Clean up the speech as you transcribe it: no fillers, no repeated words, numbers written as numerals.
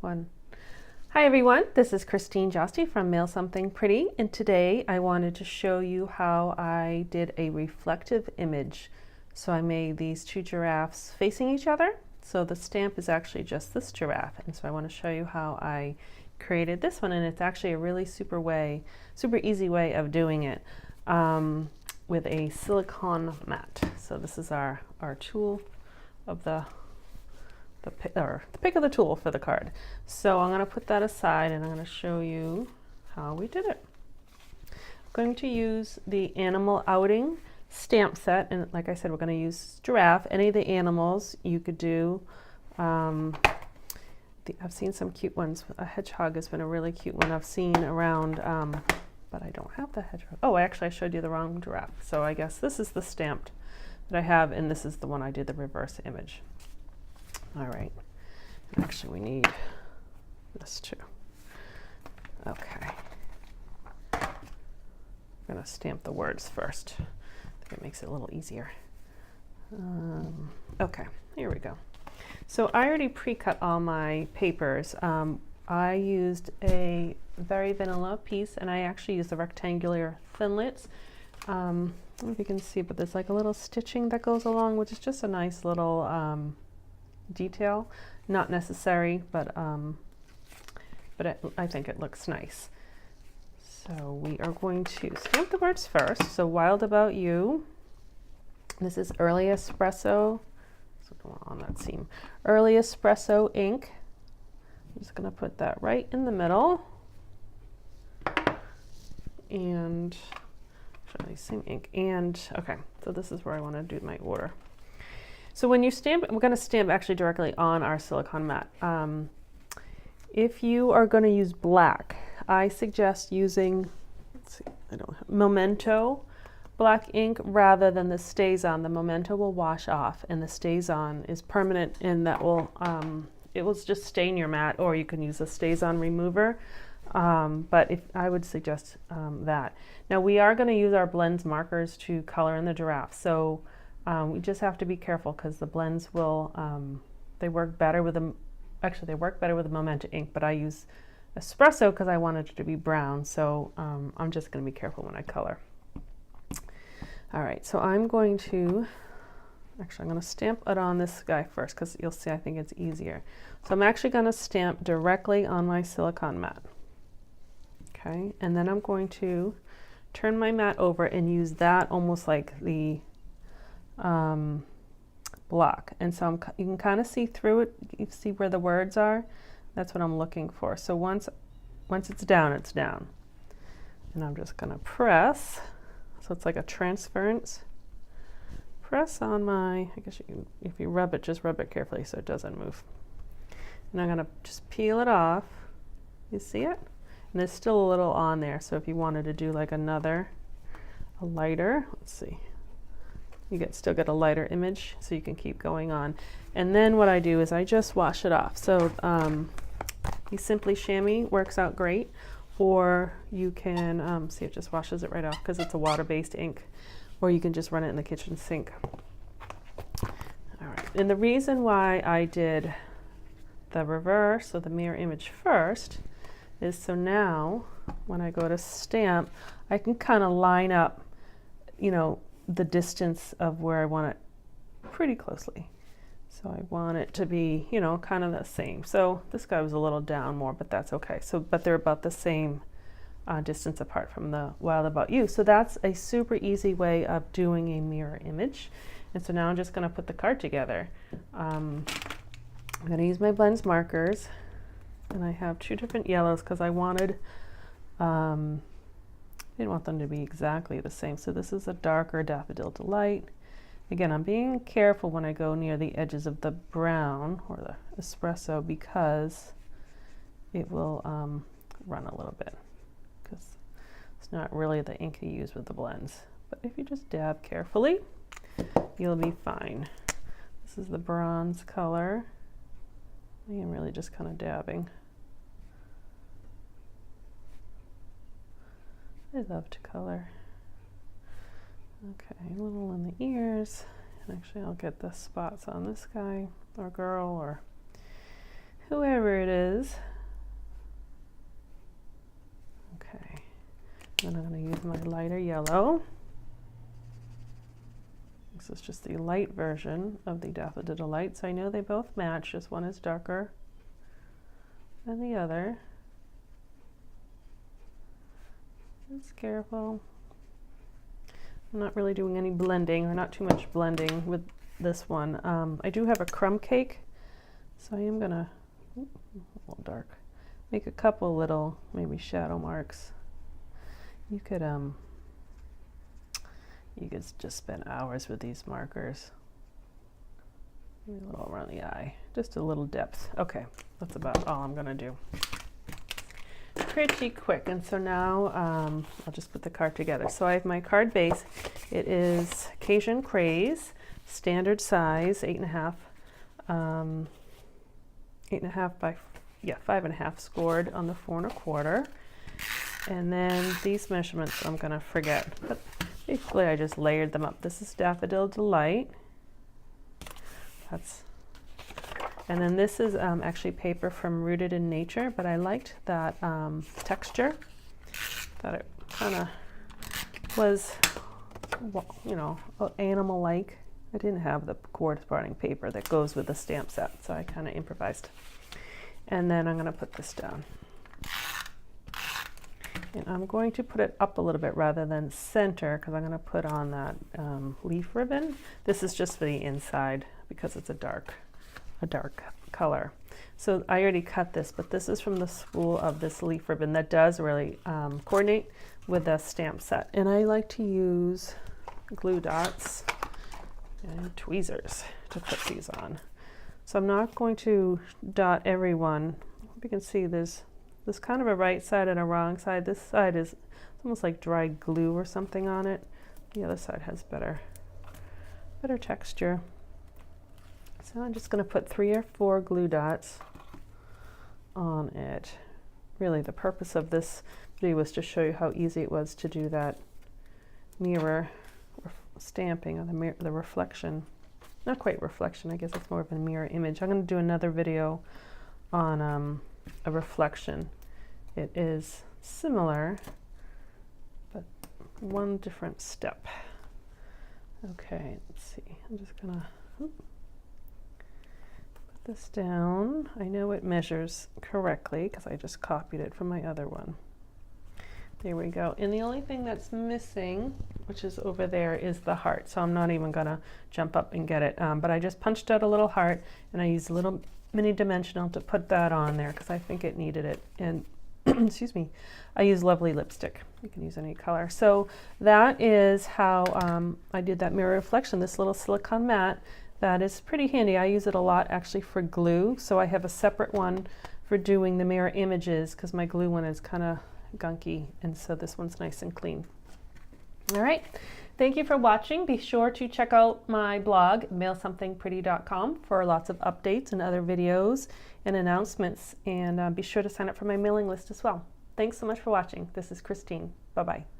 One. Hi everyone, this is Christine Josty from Mail Something Pretty, and today I wanted to show you how I did a reflective image. So I made these two giraffes facing each other. So the stamp is actually just this giraffe, and so I want to show you how I created this one, and it's actually a really super easy way of doing it with a silicone mat. So this is our tool of the pick of the tool for the card. So I'm going to put that aside and I'm going to show you how we did it. I'm going to use the animal outing stamp set, and like I said, we're going to use giraffe. Any of the animals you could do. I've seen some cute ones. A hedgehog has been a really cute one I've seen around, but I don't have the hedgehog. Oh, actually I showed you the wrong giraffe. So I guess this is the stamped that I have, and this is the one I did the reverse image. All right, actually we need this too. Okay, I'm gonna stamp the words first. I think it makes it a little easier. Okay, here we go. So I already pre-cut all my papers. I used a very vanilla piece, and I actually used the rectangular thinlits. I don't know if you can see, but there's like a little stitching that goes along, which is just a nice little detail, not necessary, but I think it looks nice. So we are going to stamp the words first. So Wild About You. This is Early Espresso. So on that seam, Early Espresso ink. I'm just going to put that right in the middle, and same ink. And okay, so this is where I want to do my order. So when you stamp, we're going to stamp actually directly on our silicone mat. If you are going to use black, I suggest using, let's see, I don't have Memento black ink rather than the StazOn. The Memento will wash off, and the StazOn is permanent, and that will it will just stain your mat, or you can use a StazOn remover. But I would suggest that. Now we are going to use our blends markers to color in the giraffe. So we just have to be careful because the blends will, they work better with the Memento ink, but I use espresso because I wanted it to be brown. So I'm just going to be careful when I color. All right, so I'm going to stamp it on this guy first because you'll see I think it's easier. So I'm actually going to stamp directly on my silicone mat. Okay, and then I'm going to turn my mat over and use that almost like the block, and so you can kind of see through it. You see where the words are. That's what I'm looking for. So once it's down, it's down, and I'm just going to press. So it's like a transference. Press on my. I guess you can, if you rub it, just rub it carefully so it doesn't move. And I'm going to just peel it off. You see it? And there's still a little on there. So if you wanted to do like a lighter, let's see. You still get a lighter image, so you can keep going on. And then what I do is I just wash it off. So you Simply Chamois works out great, or you can see it just washes it right off because it's a water-based ink, or you can just run it in the kitchen sink. All right. And the reason why I did the reverse, or the mirror image first, is so now when I go to stamp, I can kind of line up, the distance of where I want it pretty closely. So I want it to be, kind of the same. So this guy was a little down more, but that's okay. But they're about the same distance apart from the Wild About You. So that's a super easy way of doing a mirror image. And so now I'm just going to put the card together. I'm going to use my blends markers, and I have two different yellows because I wanted, didn't want them to be exactly the same. So this is a darker Daffodil Delight. Again, I'm being careful when I go near the edges of the brown or the espresso because it will run a little bit because it's not really the ink you use with the blends. But if you just dab carefully, you'll be fine. This is the bronze color. I am really just kind of dabbing. I love to color. Okay, a little in the ears. And actually I'll get the spots on this guy or girl, or whoever it is. Okay, then I'm going to use my lighter yellow. This is just the light version of the Daffodil Delight, so I know they both match, just one is darker than the other. Just careful. I'm not really doing any blending, or not too much blending with this one. I do have a crumb cake, so I am gonna, a little dark, make a couple little maybe shadow marks. You could just spend hours with these markers. Maybe a little around the eye, just a little depth. Okay, that's about all I'm gonna do. Pretty quick. And so now I'll just put the card together. So I have my card base. It is Cajun Craze, standard size, 8.5, 8.5 by 5.5 scored on the 4 1/4. And then these measurements I'm gonna forget, but basically I just layered them up. This is Daffodil Delight. And then this is actually paper from Rooted in Nature, but I liked that texture. Thought it kind of was, you know, animal-like. I didn't have the corresponding paper that goes with the stamp set, so I kind of improvised. And then I'm going to put this down. And I'm going to put it up a little bit rather than center, because I'm going to put on that leaf ribbon. This is just for the inside because it's a dark color. So I already cut this, but this is from the spool of this leaf ribbon that does really coordinate with the stamp set. And I like to use glue dots and tweezers to put these on. So I'm not going to dot every one. You can see there's kind of a right side and a wrong side. This side is almost like dry glue or something on it. The other side has better texture. So I'm just going to put 3 or 4 glue dots on it. Really, the purpose of this video was to show you how easy it was to do that mirror stamping on the reflection. Not quite reflection, I guess it's more of a mirror image. I'm going to do another video on a reflection. It is similar, but one different step. Okay, let's see. I'm just going to put this down. I know it measures correctly because I just copied it from my other one. There we go. And the only thing that's missing, which is over there, is the heart. So I'm not even gonna jump up and get it. But I just punched out a little heart, and I used a little mini dimensional to put that on there because I think it needed it. And excuse me, I use Lovely lipstick. You can use any color. So that is how I did that mirror reflection. This little silicone mat, that is pretty handy. I use it a lot actually for glue. So I have a separate one for doing the mirror images because my glue one is kind of gunky, and so this one's nice and clean. All right, thank you for watching. Be sure to check out my blog, mailsomethingpretty.com, for lots of updates and other videos and announcements, and be sure to sign up for my mailing list as well. Thanks so much for watching. This is Christine. Bye-bye.